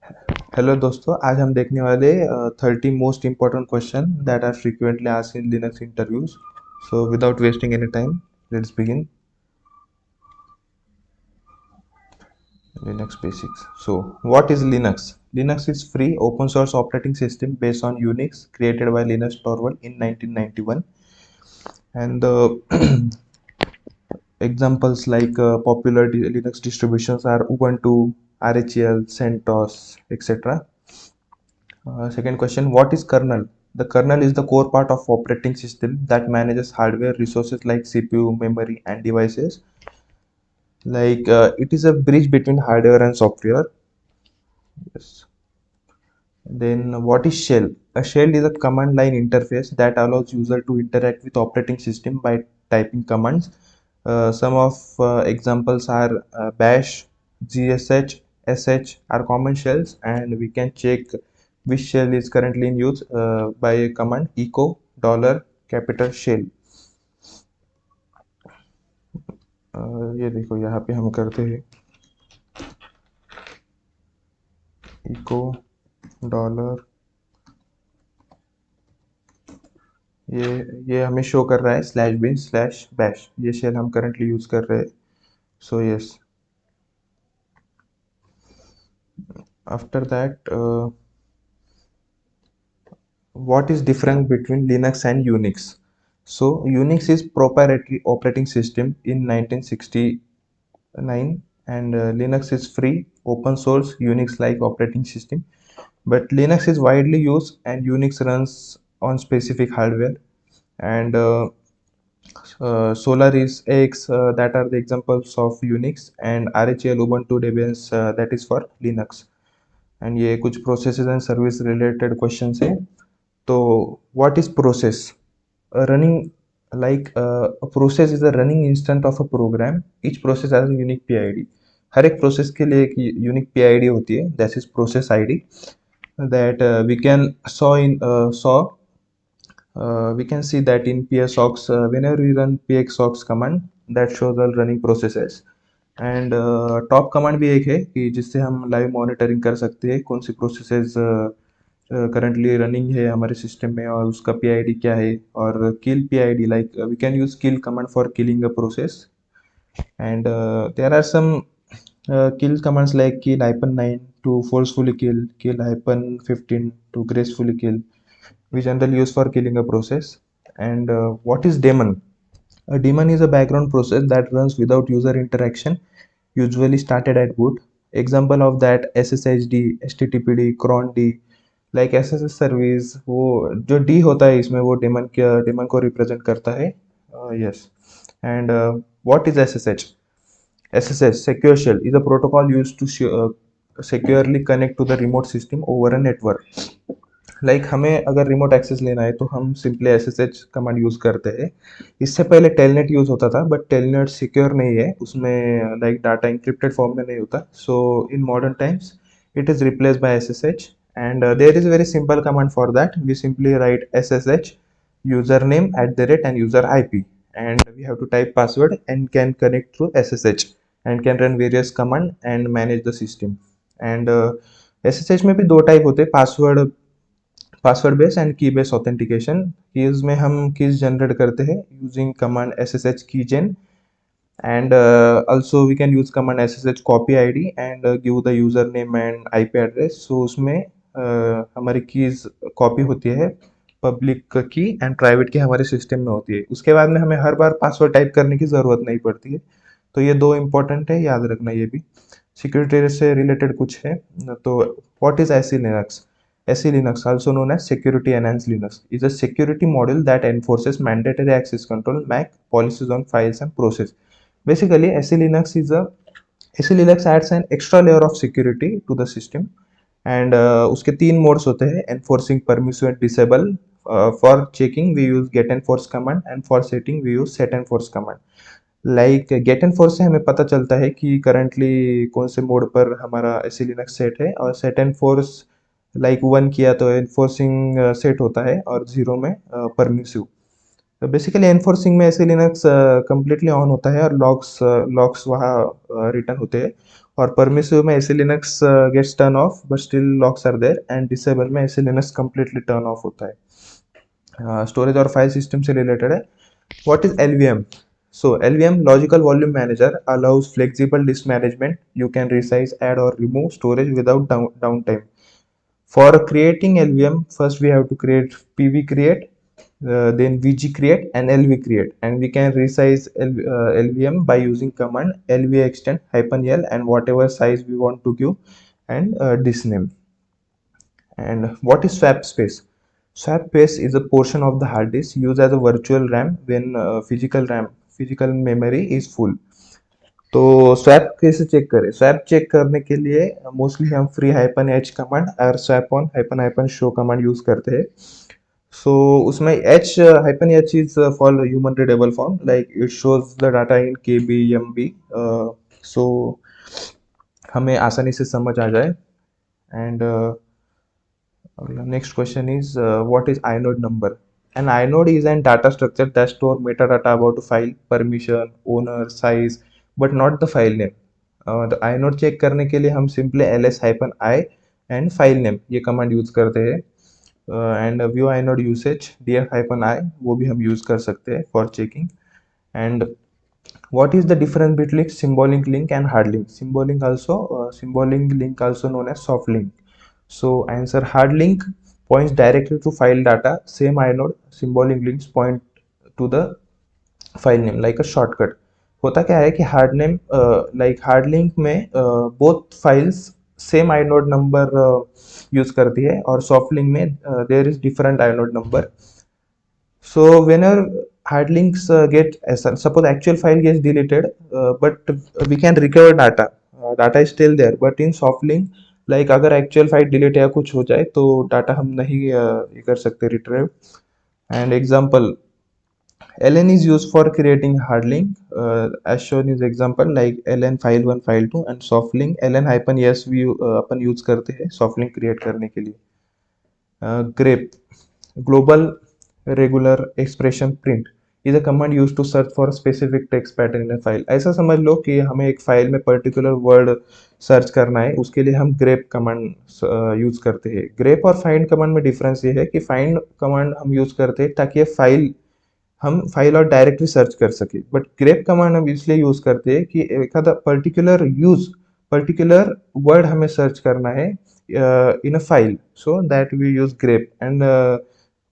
Hello दोस्तों, आज हम देखने वाले 30 most important question that are frequently asked in Linux interviews. So without wasting any time, let's begin. Linux basics. So what is Linux? Linux is free open source operating system based on Unix, created by Linus Torvald in 1991. And the examples like popular Linux distributions are Ubuntu, RHEL, CentOS, etc. Second question, what is kernel? The kernel is the core part of operating system that manages hardware resources like CPU, memory, and devices. It is a bridge between hardware and software. Yes. Then what is shell? A shell is a command line interface that allows user to interact with operating system by typing commands. Some of examples are bash, gsh, sh are common shells, and we can check which shell is currently in use by a command echo $capital shell. ये देखो, यहाँ पे हम करते हैं echo dollar. ये ये हमें शो कर रहा है /bin/bash. ये शेल हम करंटली यूज कर रहे हैं. So yes. After that, what is difference between Linux and Unix? So Unix is proprietary operating system in 1969, and Linux is free open source Unix like operating system. But Linux is widely used and Unix runs on specific hardware. And Solaris, AX, that are the examples of Unix, and RHEL, Ubuntu, Debian, that is for Linux. And ये कुछ processes and service related questions हैं. तो what is process? Running, like a process is a running instant of a program. Each process has a unique PID. हर एक process के लिए एक unique PID होती है, that is process ID. That we can we can see that in psox, whenever we run pxox command, that shows all running processes. And top command भी एक है कि जिससे हम लाइव मॉनिटरिंग कर सकते हैं कौन सी प्रोसेसेस करंटली रनिंग है हमारे सिस्टम में और उसका पीआईडी क्या है. और kill PID, like we can use kill command for killing a process. And there are some kill commands like kill-9 to forcefully kill, kill-15 to gracefully kill, we generally use for killing a process. And what is daemon? A daemon is a background process that runs without user interaction, usually started at boot. Example of that SSHD, HTTPD, cron-d. Like SSH service, वो जो D होता है इसमें, वो daemon को represent करता है. Yes. And what is SSH? SSH, Secure Shell, is a protocol used to securely connect to the remote system over a network. Like हमें अगर रिमोट एक्सेस लेना है तो हम सिंपली SSH कमांड यूज करते हैं. इससे पहले टेलनेट यूज होता था, बट टेलनेट सिक्योर नहीं है, उसमें लाइक डाटा इंक्रिप्टेड फॉर्म में नहीं होता. So in modern times it is replaced by SSH, and there is a very simple command for that. We simply write SSH username @ and user IP, and we have to type password and can connect through SSH and can run various command and manage the system. And SSH में भी दो type होते हैं, password based and की based authentication. Keys में हम keys generate करते हैं using command SSH कीजेन. And also we can use command SSH copy ID and give the username and IP address. So उसमें हमारी कीज कॉपी होती है, पब्लिक की एंड प्राइवेट की हमारे सिस्टम में होती है. उसके बाद में हमें हर बार पासवर्ड टाइप करने की ज़रूरत नहीं पड़ती है. तो ये दो इंपॉर्टेंट है, याद रखना. ये भी सिक्योरिटी से रिलेटेड कुछ है. तो what is SE Linux? SE Linux, also known as Security Enhanced Linux, is a security model that enforces mandatory access control, MAC, policies on files and process. Basically, SE Linux adds an extra layer of security to the system. And उसके तीन modes होते हैं: enforcing, permissive and disable. For checking we use get enforce command, and for setting we use set enforce command. Like get enforce से हमें पता चलता है कि करंटली कौन से मोड पर हमारा SE Linux सेट है, और सेट एनफोर्स लाइक 1 किया तो एनफोर्सिंग सेट होता है और 0 में परमिसिव. बेसिकली एनफोर्सिंग में ऐसे लिनक्स कंप्लीटली ऑन होता है और लॉक्स लॉक्स वहाँ रिटर्न होते हैं, और परमिसिव में SELinux gets turn off but still locks are there, and disable में ऐसे लिनक्स कंप्लीटली टर्न ऑफ होता है। स्टोरेज और फाइल सिस्टम से रिलेटेड है। What is LVM? So LVM, Logical Volume Manager, allows flexible disk management. You can resize, add or remove storage without downtime. For creating LVM, first we have to create PV create, then VG create and LV create, and we can resize LVM by using command LV extend -l and whatever size we want to give, and disk name. And what is swap space? Swap space is a portion of the hard disk used as a virtual RAM when physical memory is full. तो swap कैसे check करें? Swap check करने के लिए mostly हम free hyphen H command और swap on hyphen hyphen show command use करते हैं। सो उसमें H hyphen H is for human readable form, like it shows the data in के बी एम बी, सो हमें आसानी से समझ आ जाए। And next question is what is inode number? An inode is an data structure that store metadata about a file, permission, owner, size, but not the file name. The inode check करने के लिए हम simply ls-i and file name ये command use करते हैं। And view inode usage df-i वो भी हम यूज कर सकते हैं for checking. And what is the difference between symbolic link and hard link? Symbolic link also known as soft link. So answer, hard link points directly to file data, same inode. Symbolic links point to the file name like a shortcut. होता क्या है कि hard name like hard link में both files same inode number use करती है, और soft link में there is different inode number. So whenever hard links get suppose actual file gets deleted, but we can recover data. Data is still there, but in soft link, like अगर actual file delete या कुछ हो जाए तो data हम नहीं ये कर सकते retrieve. And example, ln is used for creating hard link, as shown is example like ln file1 file2, and soft link ln hyphen yes we upon use करते हैं soft link create करने के लिए. Grep, global regular expression print, is a command used to search for a specific text pattern in a file. ऐसा समझ लो कि हमें एक फाइल में पर्टिकुलर वर्ड सर्च करना है, उसके लिए हम grep कमांड यूज करते हैं. grep और find कमांड में डिफरेंस ये है कि find कमांड हम यूज करते हैं ताकि हम फाइल और डायरेक्टली सर्च कर सके, बट grep कमांड हम इसलिए यूज करते हैं कि एक पर्टिकुलर वर्ड हमें सर्च करना है in a file, so that we use grep. And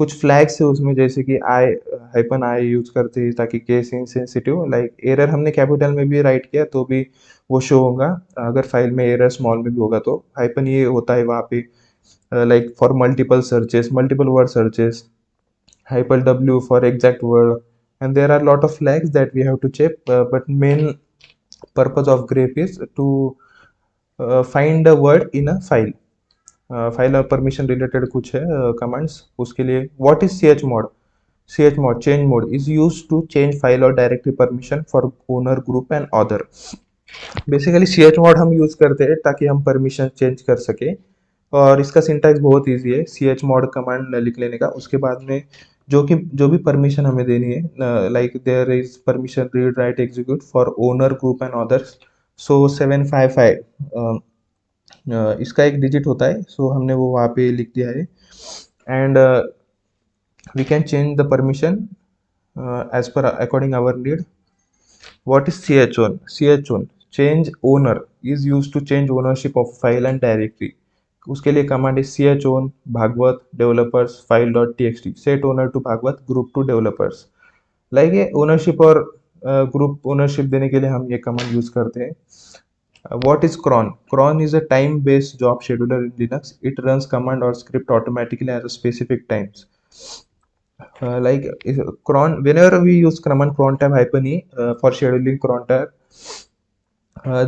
कुछ फ्लैग्स है उसमें, जैसे कि आई यूज करते हैं ताकि केस इनसेंसिटिव, लाइक एरर हमने कैपिटल में भी राइट किया तो भी वो शो होगा, अगर फाइल में एरर स्मॉल में भी होगा तो हाइपन ये होता है वहाँ पे, like for multiple word searches, hyper w for exact word, and there are lot of flags that we have to check, but main purpose of grep is to find a word in a file. File और permission related कुछ है commands उसके लिए. What is chmod change mode is use to change file और directory permission for owner, group and other. Basically chmod हम use करते हैं ताकि हम परमिशन चेंज कर सके, और इसका सिंटैक्स बहुत इजी है. chmod कमांड लिख लेने का, उसके बाद में जो भी परमिशन हमें देनी है, like there is permission read write execute for owner, group and others. So 755 इसका एक डिजिट होता है, सो हमने वो वहाँ पे लिख दिया है. And we can change the permission as per according our need. What is chon change owner is use to change ownership of file and directory. उसके लिए कमांड है chon Bhagwat developers file dot txt set owner to Bhagwat group to developers. Like ये ownership और group ownership देने के लिए हम ये कमांड यूज करते हैं. What is cron? Cron is a time-based job scheduler in Linux. It runs command or script automatically at a specific times. Cron, whenever we use command cron tab -e for scheduling cron tab,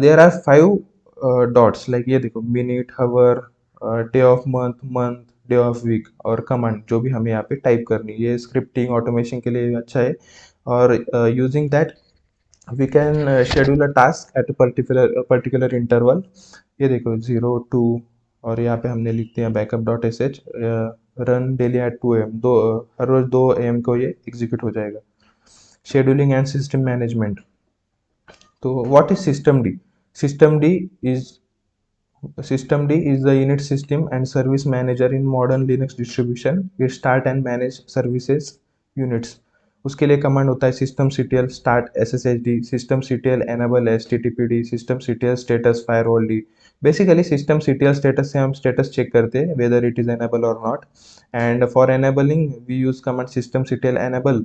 there are 5 dots. like ये देखो, minute, hour, day of month, day of week, और command जो भी हमें यहाँ पे type करनी है, ये स्क्रिप्टिंग ऑटोमेशन के लिए अच्छा है. और using that we can schedule a task at a particular interval. ये देखो 0 2 और यहाँ पे हमने लिख दिया backup dot S H, run daily at 2 AM, हर रोज 2 AM को ये एग्जीक्यूट हो जाएगा। Scheduling and system management. तो what is system D? System D is Systemd is the unit system and service manager in modern Linux distribution. It start and manage services units. उसके लिए command होता है systemctl start sshd, systemctl enable httpd, systemctl status firewall d. Basically systemctl status से हम status check करते हैं whether it is enable or not, and for enabling we use command systemctl enable.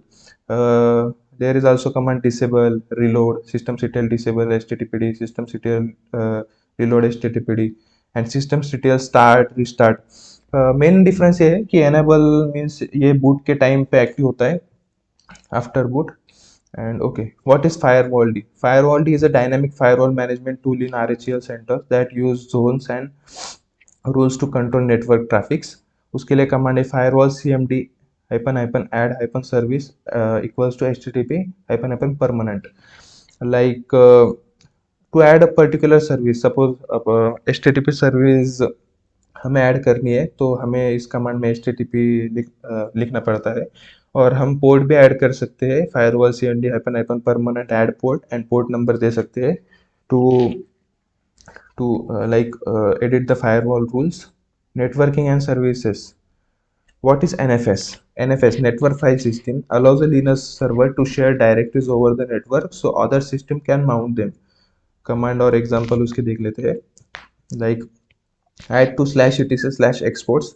There is also command disable, reload, systemctl disable httpd, systemctl reload httpd and systemctl start restart. Main difference ये है कि enable means ये boot के time पे active होता है after boot. And okay, what is firewall d? Firewall d is a dynamic firewall management tool in RHEL center that use zones and rules to control network traffics. उसके लिए command है firewall cmd --add -service equals to http -permanent. Like to add a particular service, suppose http service हमें add करनी है तो हमें इस command में http लिखना पड़ता है. और हम पोर्ट भी ऐड कर सकते हैं, firewall cmd -permanent add port and port number दे सकते हैं to edit the firewall rules. Networking and services. What is NFS? NFS, Network File System, allows a Linux server to share directories over the network so other system can mount them. Command और example उसके देख लेते हैं. Like add to /etc/exports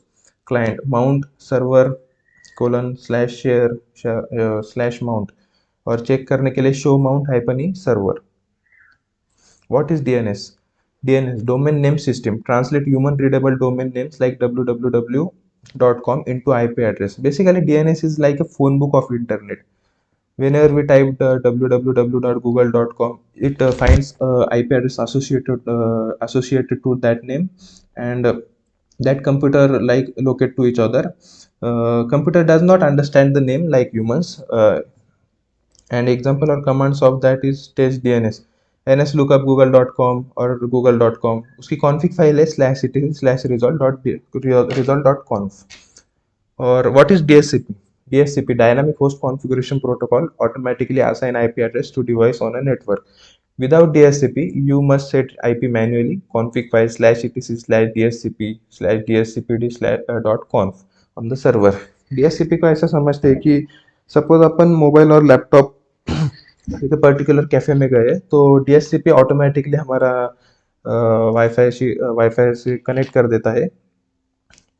client mount server :/share/mount और check करने के लिए show mount -e server. What is DNS? DNS, domain name system, translate human readable domain names like www.com into IP address. Basically DNS is like a phone book of internet. Whenever we typed www.google.com, it finds IP address associated to that name, and that computer like locate to each other. Computer does not understand the name like humans, and example or commands of that is test DNS, ns lookup google.com or google.com. उसकी config file है /etc/result.conf. और what is DSCP? DSCP, Dynamic Host Configuration Protocol, automatically assign IP address to device on a network. Without DSCP, you must set IP manually. Config file /etc/dscp/dscpd/.conf on the server. DSCP को ऐसा समझते हैं कि suppose अपन mobile और laptop एक particular cafe में गए तो DSCP ऑटोमेटिकली हमारा वाईफाई से कनेक्ट कर देता है.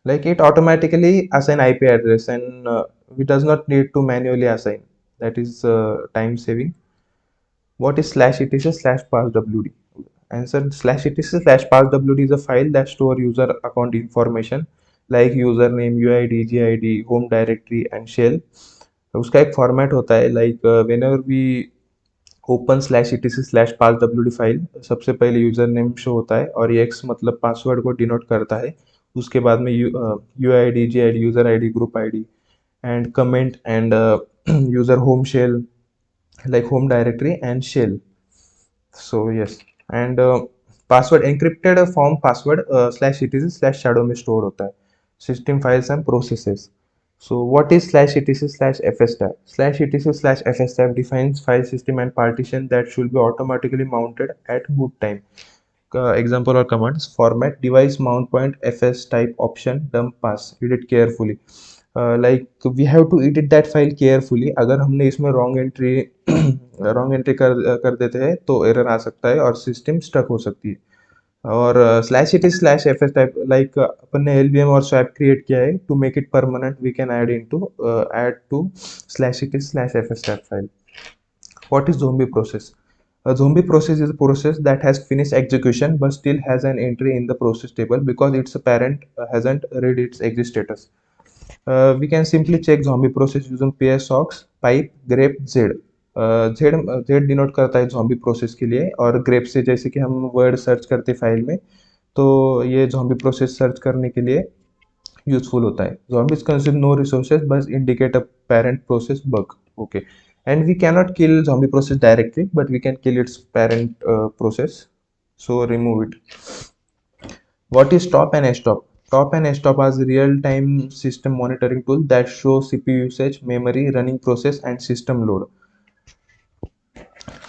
Like it automatically assign IP address, and we does not need to manually assign. That is time saving. What is /etc/passwd? Answer: /etc/passwd is a file that store user account information like username, UID, GID, home directory and shell. उसका एक format होता है like whenever we open /etc/passwd file, सबसे पहले user name show होता है और ये x मतलब पासवर्ड को डिनोट करता है. उसके बाद में UID, GID, user ID, group ID and comment and user home shell like home directory and shell. So yes, and password encrypted form password /etc/shadow में स्टोर होता है. System files and processes. So what is /etc/fstab? /etc/fstab defines file system and partition that should be automatically mounted at boot time. Example or commands: format device mount point fs type option dump pass, edit carefully. Like we have to edit that file carefully. अगर हमने इसमें wrong entry कर देते हैं तो error आ सकता है और सिस्टम स्टक हो सकती है. और /etc/fs टाइप लाइक अपन ने LVM और स्वैप क्रिएट किया है to make it permanent, we can add to /etc/fs type file. What is zombie process? A zombie process is a process that has finished execution but still has an entry in the process table because its parent hasn't read its exit status. We can simply check zombie process using psocks pipe grep z. Z denote करता है zombie process के लिए, और grep से जैसे कि हम word search करते फाइल में तो ये zombie process सर्च करने के लिए यूजफुल होता है. Zombies consume no resources but indicate a parent process bug. Okay, and we cannot kill zombie process directly, but we can kill its parent process. So remove it. What is top and stop? Top and stop are real-time system monitoring tool that show CPU usage, memory, running process and system load.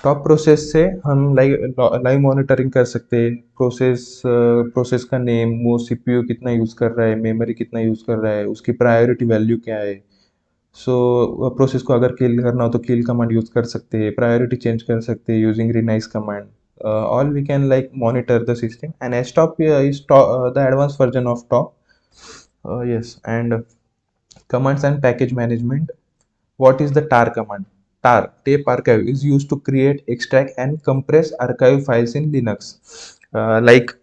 Top process से हम live monitoring कर सकते हैं process का name, वो CPU कितना use कर रहा है, मेमोरी कितना यूज़ कर रहा है, उसकी प्रायोरिटी वैल्यू क्या है। सो प्रोसेस को अगर किल करना हो तो किल कमांड यूज़ कर सकते हैं, प्रायोरिटी चेंज कर सकते हैं using renice command. All we can like monitor the system and htop is the advance version of top. Yes, and commands and package management. What is the tar command? Tar, tape archive, is used to create, extract, and compress archive files in Linux. Like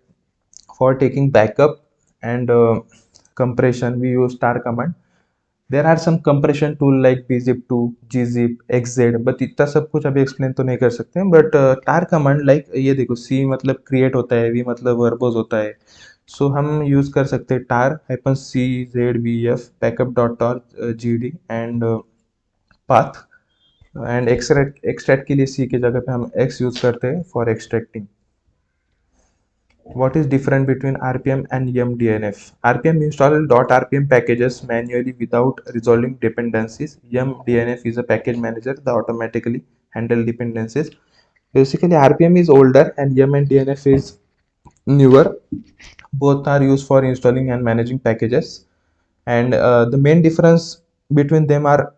for taking backup and compression, we use tar command. There are some compression tool like bzip2, gzip, xz, but इतना सब कुछ अभी explain तो नहीं कर सकते हैं। But tar command like ये देखो, सी मतलब क्रिएट होता है, वी मतलब वर्बोज होता है। सो हम यूज़ कर सकते हैं tar hyphen C Z V F backup dot org G D and path and extract extract के लिए सी की जगह पे हम एक्स यूज़ करते हैं for extracting. What is different between RPM and YumDNF? RPM install .rpm packages manually without resolving dependencies. YumDNF is a package manager that automatically handle dependencies. Basically, RPM is older and Yum and DNF is newer. Both are used for installing and managing packages. And the main difference between them are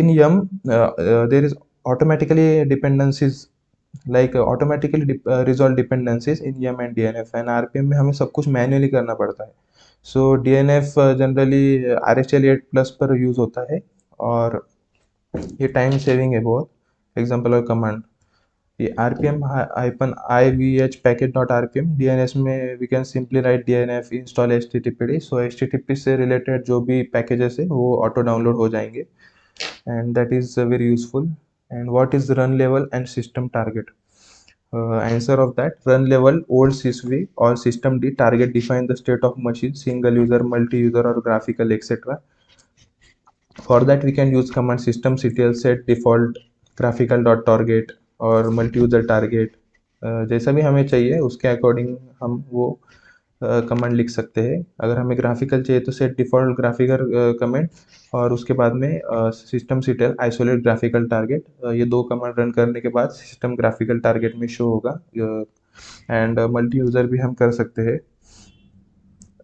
in Yum, there is automatically dependencies like automatically resolve dependencies in yum and DNF and RPM में हमें सब कुछ manually करना पड़ता है। सो DNF generally RHEL 8+ पर use होता है और ये टाइम सेविंग है बहुत। एग्जांपल और कमांड, ये rpm hyphen ivh package dot rpm, DNS में we can simply write DNF install httpd। So http से रिलेटेड जो भी पैकेजेस है वो ऑटो डाउनलोड हो जाएंगे and that is very useful. And what is run level and system target? Answer of that: run level, old sysv or systemd, target define the state of machine, single user, multi-user or graphical etc. For that we can use command systemctl set default graphical dot target और multi-user target। जैसा भी हमें चाहिए उसके according हम वो command लिख सकते हैं। अगर हमें ग्राफिकल चाहिए तो सेट डिफॉल्ट ग्राफिकल कमेंट और उसके बाद में systemctl आइसोलेट ग्राफिकल टारगेट। ये दो कमांड रन करने के बाद सिस्टम ग्राफिकल टारगेट में शो होगा। एंड मल्टी यूज़र भी हम कर सकते हैं।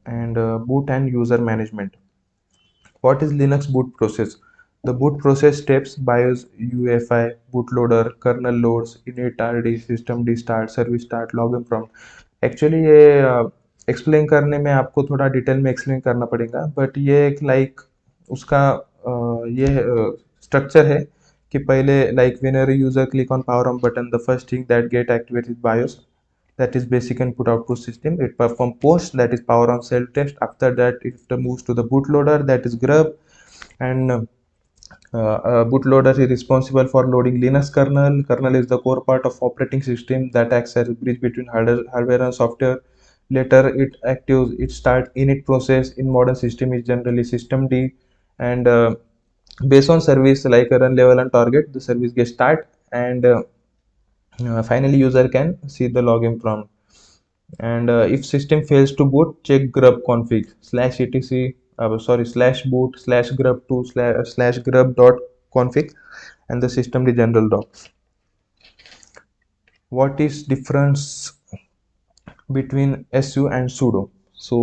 And boot end user management. What is Linux boot process? The boot process steps: BIOS, UEFI, bootloader, kernel loads, init rd, systemd start, service start, login prompt। Actually ये explain करने में आपको थोड़ा डिटेल में एक्सप्लेन करना पड़ेगा, but ये एक लाइक उसका ये स्ट्रक्चर है कि पहले like whenever user click on power on button, the first thing that get activated BIOS, that is basic input output system. It perform post, that is power on self test. After that it moves to the bootloader, that is grub, and bootloader is responsible for loading Linux kernel. Kernel is the core part of operating system that acts as a bridge between hardware and software. Later it actives, it start init process. In modern system is generally systemd, and based on service like run level and target, the service gets start, and finally user can see the login prompt. And if system fails to boot, check grub config slash etc slash boot slash grub2 slash grub dot config and the system the general docs. What is difference between su and sudo? So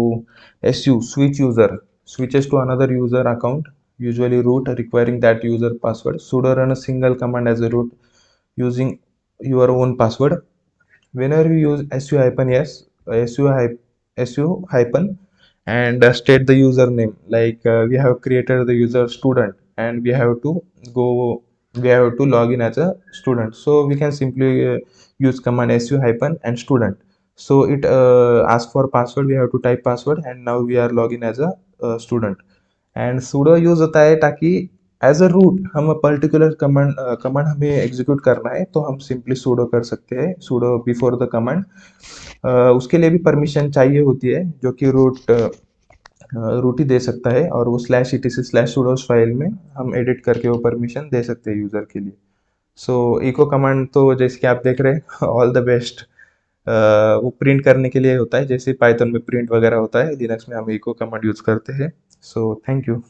su, switch user, switches to another user account, usually root, requiring that user password. Sudo run a single command as a root using your own password. Whenever we use su hyphen yes, su hyphen and state the username, like we have created the user student and we have to log in as a student, so we can simply use command su hyphen and student. So it asks for password, we have to type password and now we are login as a student। And sudo use होता है ताकि as a root हम particular command हमें execute करना है तो हम simply sudo कर सकते हैं, sudo बिफोर द कमांड। उसके लिए भी परमिशन चाहिए होती है जो कि रूट ही दे सकता है, और वो slash etc slash sudos file में हम एडिट करके वो परमिशन दे सकते हैं यूज़र के लिए। सो इको कमांड तो जैसे कि आप देख रहे हैं ऑल द बेस्ट। वो प्रिंट करने के लिए होता है, जैसे पाइथन में प्रिंट वगैरह होता है, लिनक्स में हम इको कमांड यूज़ करते हैं। So thank you.